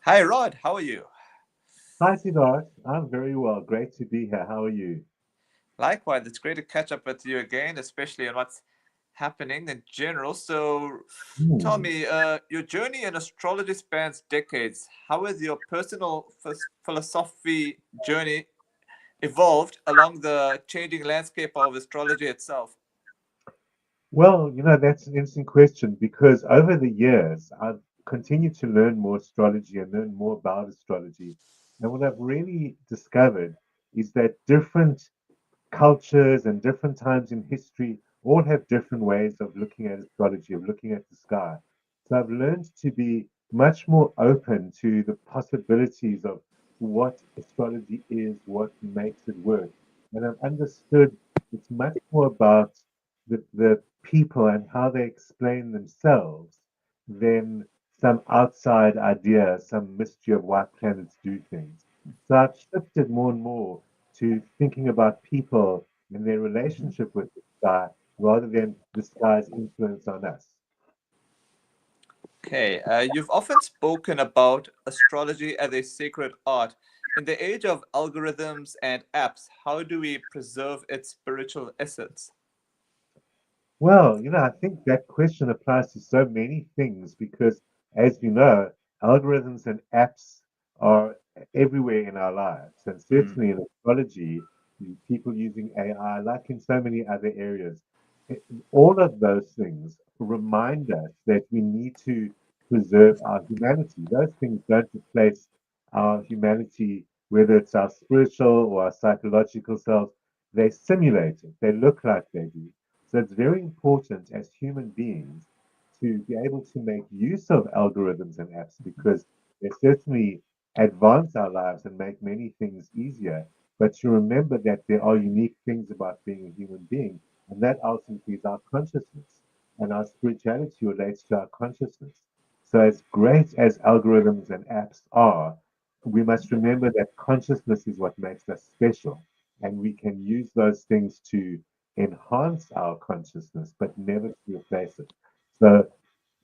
Hi, Rod. How are you? Hi, Siddharth. I'm very well. Great to be here. How are you? Likewise, it's great to catch up with you again, especially on what's happening in general. So, tell Hmm. me, your journey in astrology spans decades. How has your personal philosophy journey evolved along the changing landscape of astrology itself? Well, that's an interesting question because over the years, I've continued to learn more astrology and learn more about astrology. And what I've really discovered is that different cultures and different times in history all have different ways of looking at astrology, of looking at the sky. So I've learned to be much more open to the possibilities of what astrology is, what makes it work. And I've understood it's much more about the people and how they explain themselves than some outside idea, some mystery of why planets do things. So I've shifted more and more to thinking about people and their Mhm. relationship with the sky rather than the sky's influence on us. Okay, you've often spoken about astrology as a sacred art. In the age of algorithms and apps, how do we preserve its spiritual essence? Well, I think that question applies to so many things because, as you know, algorithms and apps are everywhere in our lives. And Mm. certainly in astrology, people using AI, like in so many other areas, it- all of those things remind us that we need to preserve our humanity. Those things don't replace our humanity, whether it's our spiritual or our psychological selves. They simulate it, they look like they do. So it's very important as human beings to be able to make use of algorithms and apps because they certainly advance our lives and make many things easier. But to remember that there are unique things about being a human being, and that ultimately is our consciousness. And our spirituality relates to our consciousness. So, as great as algorithms and apps are, we must remember that consciousness is what makes us special. And we can use those things to enhance our consciousness, but never to replace it. So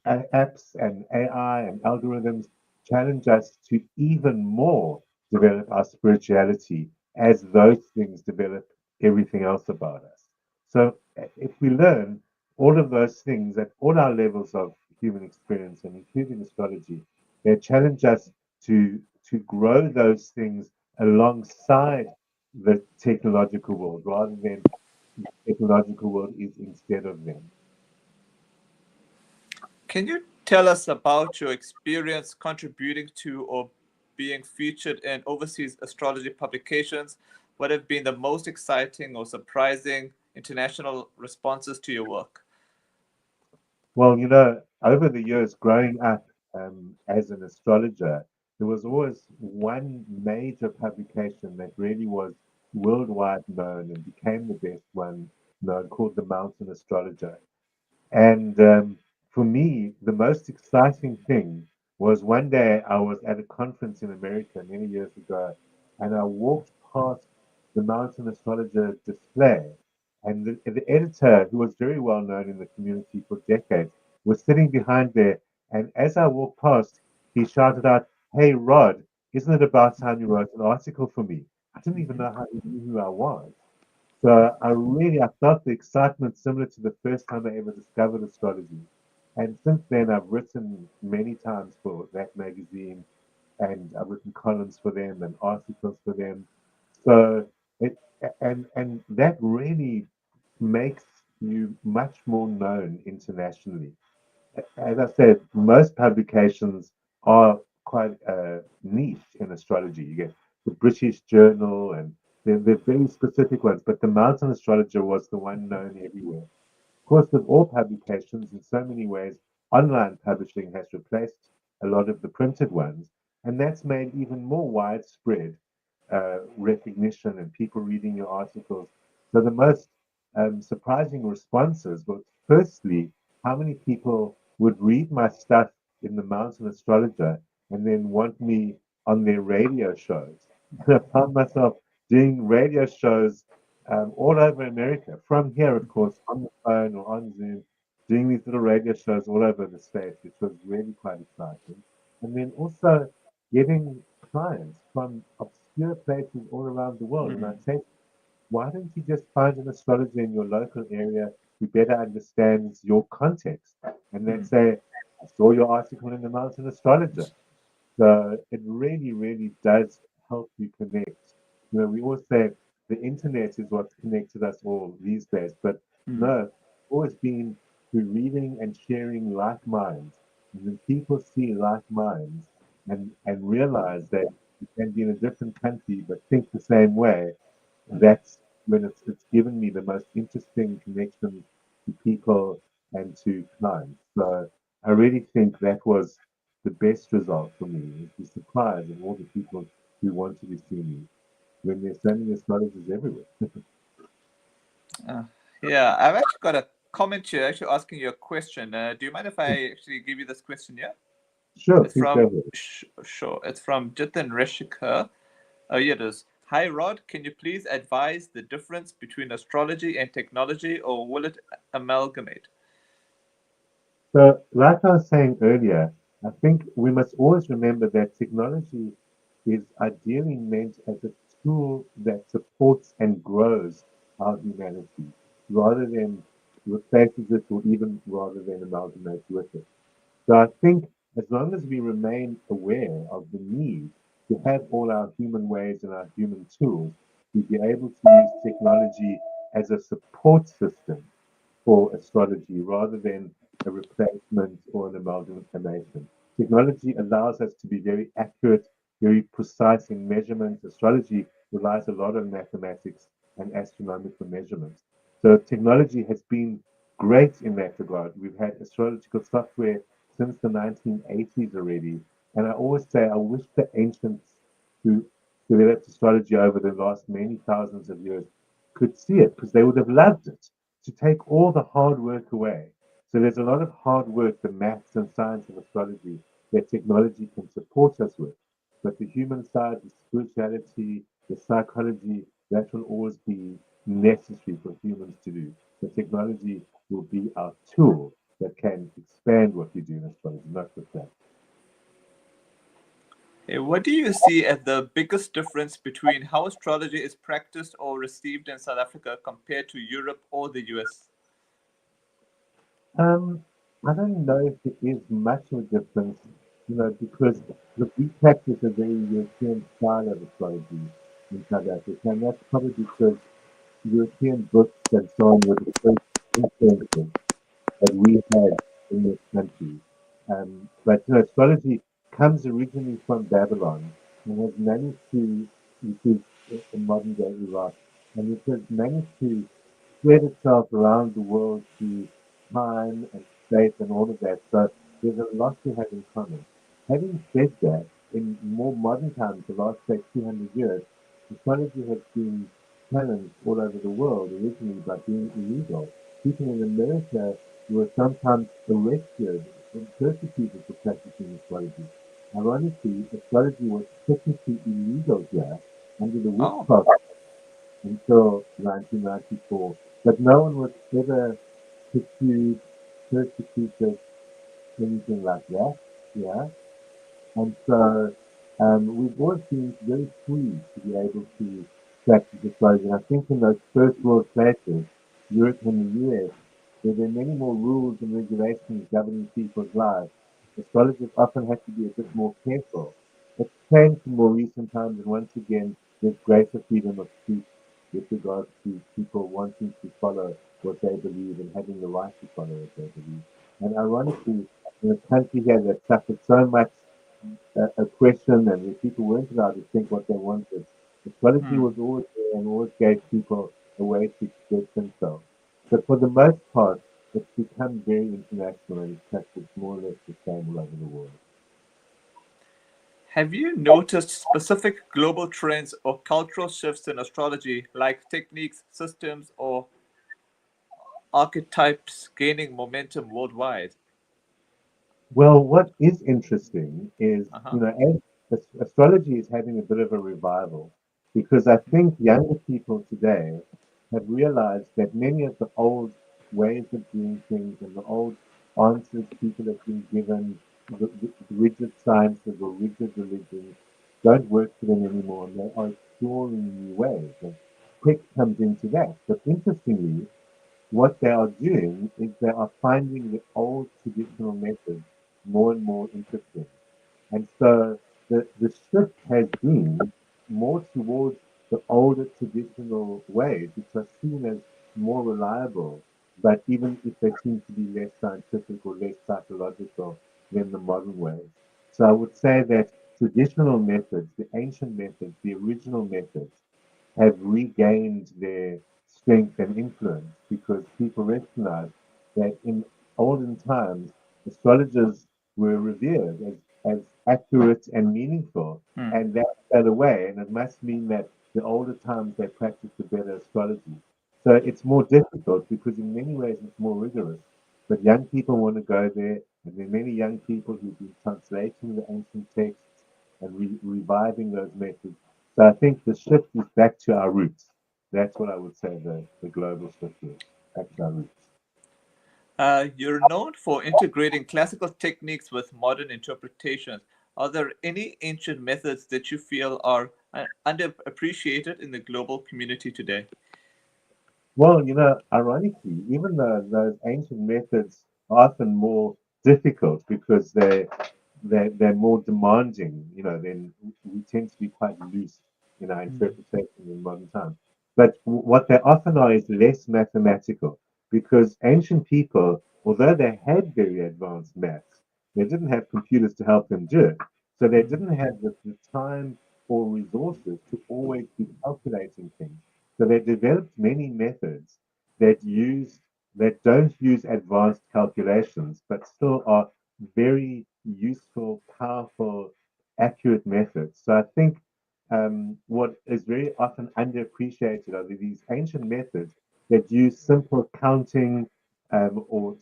apps and AI and algorithms challenge us to even more develop our spirituality as those things develop everything else about us. So if we learn all of those things at all our levels of human experience and including astrology, they challenge us to grow those things alongside the technological world rather than technological world is instead of them. Can you tell us about your experience contributing to or being featured in overseas astrology publications? What have been the most exciting or surprising international responses to your work? Well, over the years growing up as an astrologer, there was always one major publication that really was worldwide known and became the best one known called the Mountain Astrologer. And for me, the most exciting thing was one day I was at a conference in America many years ago, and I walked past the Mountain Astrologer display, and the editor, who was very well known in the community for decades, was sitting behind there. And as I walked past, he shouted out, "Hey, Rod, isn't it about time you wrote an article for me?" I didn't even Mhm. know how he knew who I was. So I felt the excitement similar to the first time I ever discovered astrology. And since then, I've written many times for that magazine, and I've written columns for them and articles for them. So it and that really makes you much more known internationally. As I said, most publications are quite niche in astrology. You get the British Journal, and they're very specific ones, but the Mountain Astrologer was the one known everywhere. Of course, with all publications, in so many ways, online publishing has replaced a lot of the printed ones, and that's made even more widespread recognition and people reading your articles. So the most surprising responses was firstly, how many people would read my stuff in the Mountain Astrologer and then want me on their radio shows. I found myself doing radio shows all over America, from here, of course, on the phone or on Zoom, doing these little radio shows all over the States, which was really quite exciting. And then also getting clients from obscure places all around the world. And I'd say, why don't you just find an astrologer in your local area who better understands your context? And they'd say, I saw your article in the Mountain Astrologer. So it really, really does help you connect. We always say the internet is what's connected us all these days, but no, it's always been through reading and sharing like minds. And when people see like minds and realize that you can be in a different country but think the same way, that's when it's given me the most interesting connection to people and to clients. So I really think that was the best result for me is the surprise of all the people who wanted to see me when there's so many astrologers everywhere. Uh, yeah, I've actually got a comment here actually asking you a question. Do you mind if I actually give you this question here? Sure, It's please go from, ahead. sure, it's from Jitin Reshikar. Oh, here it is. Hi, Rod. Can you please advise the difference between astrology and technology, or will it amalgamate? So, like I was saying earlier, I think we must always remember that technology is ideally meant as a tool that supports and grows our humanity rather than replaces it or even rather than amalgamates with it. So I think as long as we remain aware of the need to have all our human ways and our human tools, we'll be able to use technology as a support system for astrology rather than a replacement or an amalgamation. Technology allows us to be very accurate, very precise in measurements. Astrology relies a lot on mathematics and astronomical measurements. So technology has been great in that regard. We've had astrological software since the 1980s already. And I always say I wish the ancients who developed astrology over the last many thousands of years could see it because they would have loved it to take all the hard work away. So there's a lot of hard work, the maths and science of astrology, that technology can support us with. But the human side, the spirituality, the psychology, that will always be necessary for humans to do. So technology will be our tool that can expand what we do in astrology, not replace. Hey, what do you see as the biggest difference between how astrology is practiced or received in South Africa compared to Europe or the US? Um, I don't know if there is much of a difference, because look, we practice a very European style of astrology in South Africa, and that's probably because European books and so on were the first influences that we had in this country. But astrology comes originally from Babylon and has managed to, which is in modern day Iraq, and it has managed to spread itself around the world through time and space and all of that. So there's a lot to have in common. Having said that, in more modern times, the last say 200 years, astrology has been challenged all over the world, originally by being illegal. People in America were sometimes arrested and persecuted for practicing astrology. Ironically, astrology was technically illegal here under the Oh, Witchcraft until 1994, but no one was ever pursued, persecuted, anything like that. Yeah, and so we've always been very free to be able to practice astrology. And I think in those first world places, Europe and the US, where there are many more rules and regulations governing people's lives, astrologers often have to be a bit more careful. It's changed in more recent times, and once again, there's greater freedom of speech with regards to people wanting to follow what they believe and having the right to follow what they believe. And ironically, in a country here that suffered so much oppression and where people weren't allowed to think what they wanted, astrology was always there and always gave people a way to express themselves. But for the most part, it's become very international and it's practiced more or less the same all over the world. have you noticed specific global trends or cultural shifts in astrology, like techniques, systems, or archetypes gaining momentum worldwide? Well, what is interesting is, Uh huh. as astrology is having a bit of a revival because I think younger people today have realized that many of the old ways of doing things and the old answers people have been given the rigid sciences or rigid religions don't work for them anymore, and they are exploring new ways. And tech comes into that. But interestingly, what they are doing is they are finding the old traditional methods more and more interesting. And so the shift has been more towards the older traditional ways, which are seen as more reliable, but even if they seem to be less scientific or less psychological than the modern ways. So I would say that traditional methods, the ancient methods, the original methods, have regained their strength and influence because people recognize that in olden times, astrologers were revered as accurate and meaningful, Hmm. and that fell away. And it must mean that the older times they practiced a better astrology. So it's more difficult because in many ways it's more rigorous. But young people want to go there, and there are many young people who've been translating the ancient texts and reviving those methods. So I think the shift is back to our roots. That's what I would say the global shift is, back to our roots. You're known for integrating classical techniques with modern interpretations. Are there any ancient methods that you feel are underappreciated in the global community today? Well, ironically, even though those ancient methods are often more difficult because they're more demanding, then we tend to be quite loose in our Mm, interpretation in modern times. But what they often are is less mathematical because ancient people, although they had very advanced maths, they didn't have computers to help them do it. So they mm, didn't have the time or resources to always be calculating things. So they developed many methods that use that don't use advanced calculations, but still are very useful, powerful, accurate methods. So I think what is very often underappreciated are these ancient methods that use simple counting or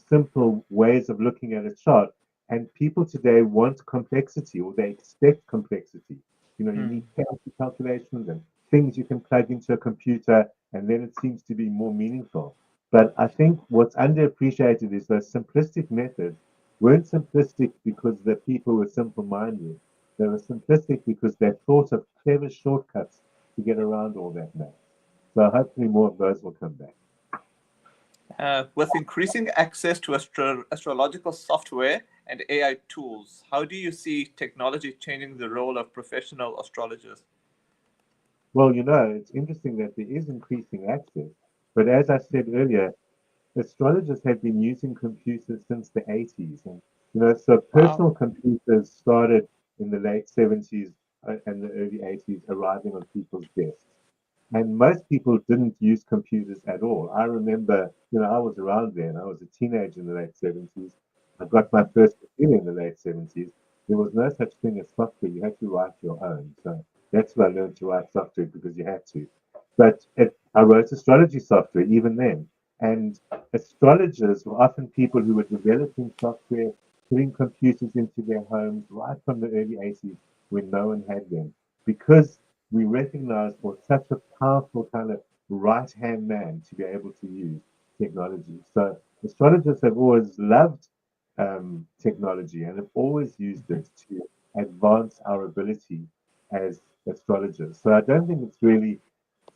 simple ways of looking at a chart. And people today want complexity or they expect complexity. You mm. need fancy calculations and things you can plug into a computer, and then it seems to be more meaningful. But I think what's underappreciated is those simplistic methods weren't simplistic because the people were simple minded. They were simplistic because they thought of clever shortcuts to get around all that math. So hopefully more of those will come back. With increasing access to astrological software and AI tools, how do you see technology changing the role of professional astrologers? Well, it's interesting that there is increasing access, but as I said earlier, astrologers have been using computers since the 80s. And, so Wow. personal computers started in the late 70s and the early 80s, arriving on people's desks. And most people didn't use computers at all. I remember, I was around then. I was a teenager in the late 70s. I got my first computer in the late 70s. There was no such thing as software. You had to write your own. So that's when I learned to write software because you had to. But I wrote astrology software even then. And astrologers were often people who were developing software, putting computers into their homes right from the early 80s when no one had them. Because we recognize for such a powerful kind of right hand man to be able to use technology. So astrologers have always loved technology and have always used it to advance our ability as astrologers. So I don't think it's really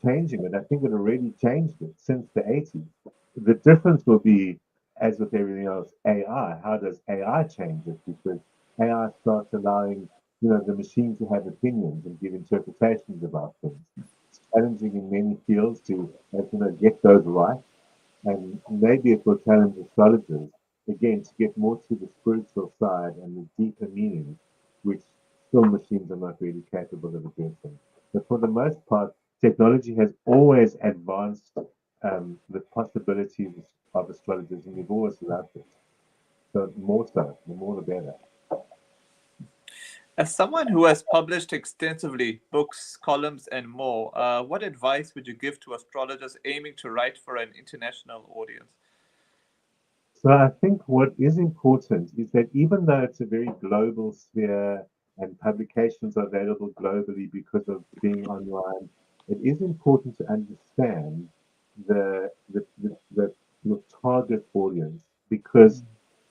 changing it. I think it already changed it since the 80s. The difference will be, as with everything else, AI. How does AI change it? Because AI starts allowing, the machine to have opinions and give interpretations about things. It's challenging in many fields to, get those right. And maybe it will challenge astrologers again to get more to the spiritual side and the deeper meanings, which still machines are not really capable of addressing. But for the most part, technology has always advanced the possibilities of astrologers, and we've always loved it. So more so, the more the better. As someone who has published extensively, books, columns, and more, what advice would you give to astrologers aiming to write for an international audience? So I think what is important is that even though it's a very global sphere and publications are available globally because of being online, it is important to understand the your target audience because,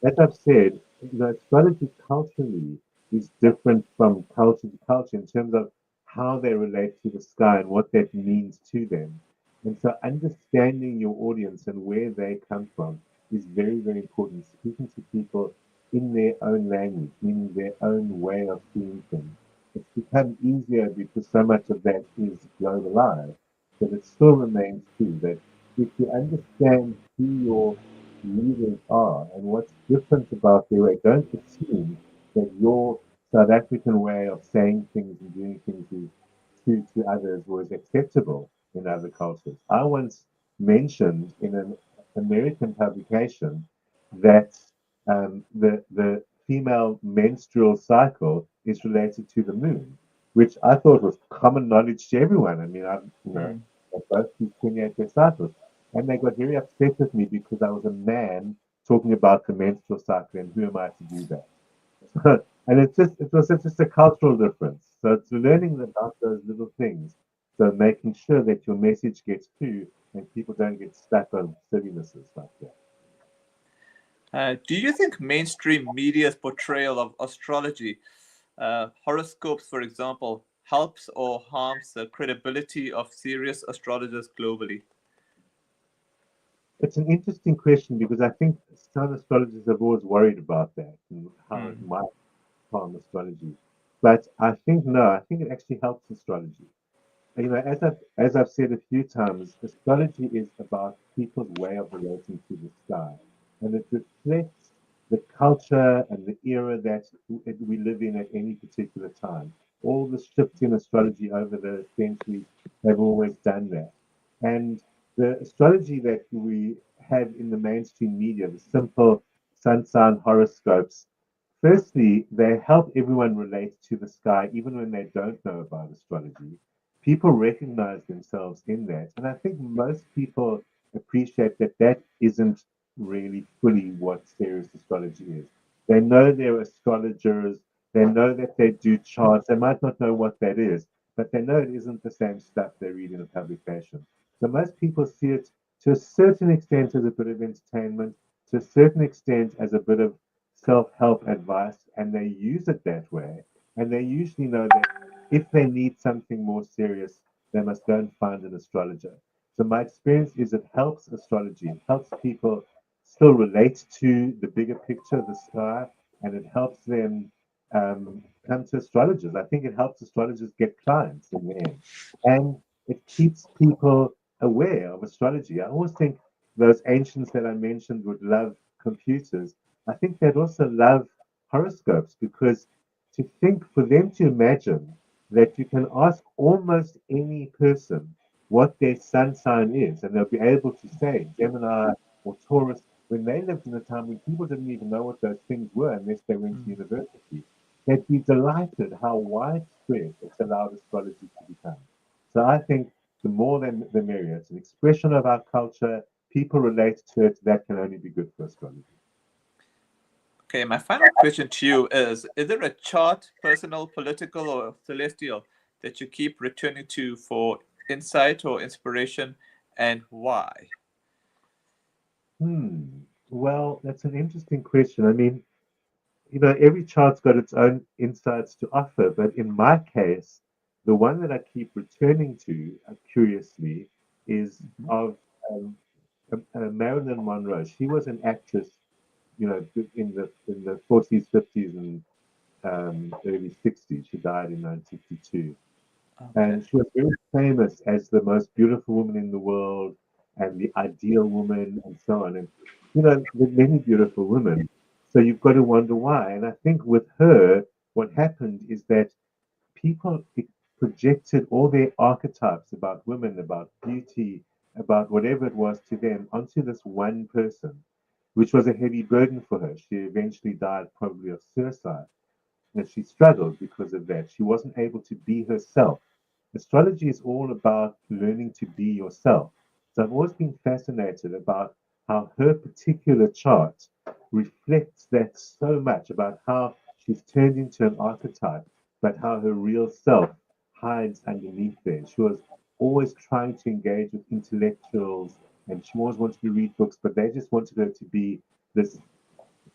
as I've said, astrology culturally is different from culture to culture in terms of how they relate to the sky and what that means to them. And so understanding your audience and where they come from is very, very important. Speaking to people in their own language, meaning their own way of seeing things. It's become easier because so much of that is globalized, but it still remains true that if you understand who your readers are and what's different about their way. Don't assume that your South African way of saying things and doing things is to others was acceptable in other cultures. I once mentioned in an American publication that the female menstrual cycle is related to the moon, which I thought was common knowledge to everyone. I mean, Mm. they both keep 28-day cycles. And they got very upset with me because I was a man talking about the menstrual cycle and who am I to do that? And it was just a cultural difference. So it's learning about those little things. So making sure that your message gets through and people don't get stuck on sillinesses like that. Do you think mainstream media's portrayal of astrology, horoscopes, for example, helps or harms the credibility of serious astrologers globally? It's an interesting question because I think some astrologers have always worried about that and how it Mm. might harm astrology. But I think no, I think it actually helps astrology. As I've said a few times, astrology is about people's way of relating to the sky, and it reflects the culture and the era that we live in at any particular time. All the shifts in astrology over the centuries have always done that, and the astrology that we have in the mainstream media, the simple sun sign horoscopes. Firstly, they help everyone relate to the sky, even when they don't know about astrology. People recognize themselves in that. And I think most people appreciate that that isn't really fully what serious astrology is. They know they're astrologers, they know that they do charts, they might not know what that is, but they know it isn't the same stuff they read in a publication. So most people see it to a certain extent as a bit of entertainment, to a certain extent as a bit of self help advice, and they use it that way. And they usually know that if they need something more serious, they must go and find an astrologer. So my experience is it helps astrology. It helps people still relate to the bigger picture, the sky, and it helps them come to astrologers. I think it helps astrologers get clients in the end. And it keeps people aware of astrology. I always think those ancients that I mentioned would love computers. I think they'd also love horoscopes because to think for them to imagine that you can ask almost any person what their sun sign is, and they'll be able to say Gemini or Taurus when they lived in a time when people didn't even know what those things were unless they went to Mm. university. They'd be delighted how widespread it's allowed astrology to become. So I think the more the merrier. It's an expression of our culture. People relate to it. That can only be good for astrology. Okay, my final question to you is there a chart, personal, political, or celestial, that you keep returning to for insight or inspiration, and why? Well, that's an interesting question. I mean, every chart's got its own insights to offer, but in my case, the one that I keep returning to, curiously, is Mhm. of Marilyn Monroe. She was an actress, in the 40s, 50s, and early 60s. She died in 1962. Okay. And she was very famous as the most beautiful woman in the world and the ideal woman and so on. And, there are many beautiful women. So you've got to wonder why. And I think with her, what happened is that people projected all their archetypes about women, about beauty, about whatever it was to them onto this one person, which was a heavy burden for her. She eventually died probably of suicide. And she struggled because of that. She wasn't able to be herself. Astrology is all about learning to be yourself. So I've always been fascinated about how her particular chart reflects that so much about how she's turned into an archetype, but how her real self hides underneath there. She was always trying to engage with intellectuals and she always wanted to read books, but they just wanted her to be this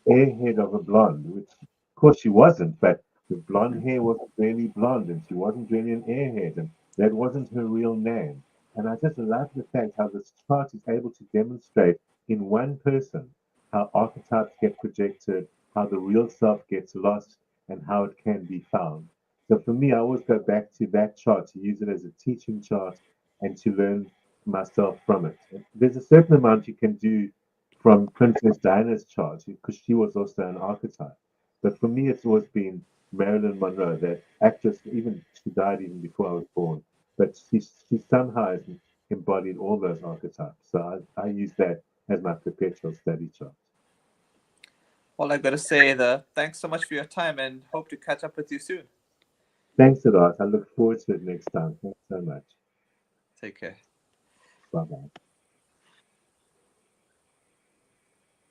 airhead of a blonde, which of course she wasn't, but the blonde hair wasn't really blonde and she wasn't really an airhead and that wasn't her real name. And I just love the fact how this chart is able to demonstrate in one person how archetypes get projected, how the real self gets lost, and how it can be found. So for me, I always go back to that chart to use it as a teaching chart and to learn myself from it. There's a certain amount you can do from Princess Diana's chart because she was also an archetype. But for me, it's always been Marilyn Monroe, that actress. Even she died even before I was born, but she somehow has embodied all those archetypes. So I use that as my perpetual study chart. Well, I gotta say thanks so much for your time and hope to catch up with you soon. Thanks a lot. I look forward to it next time. Thanks so much. Take care. Bye bye.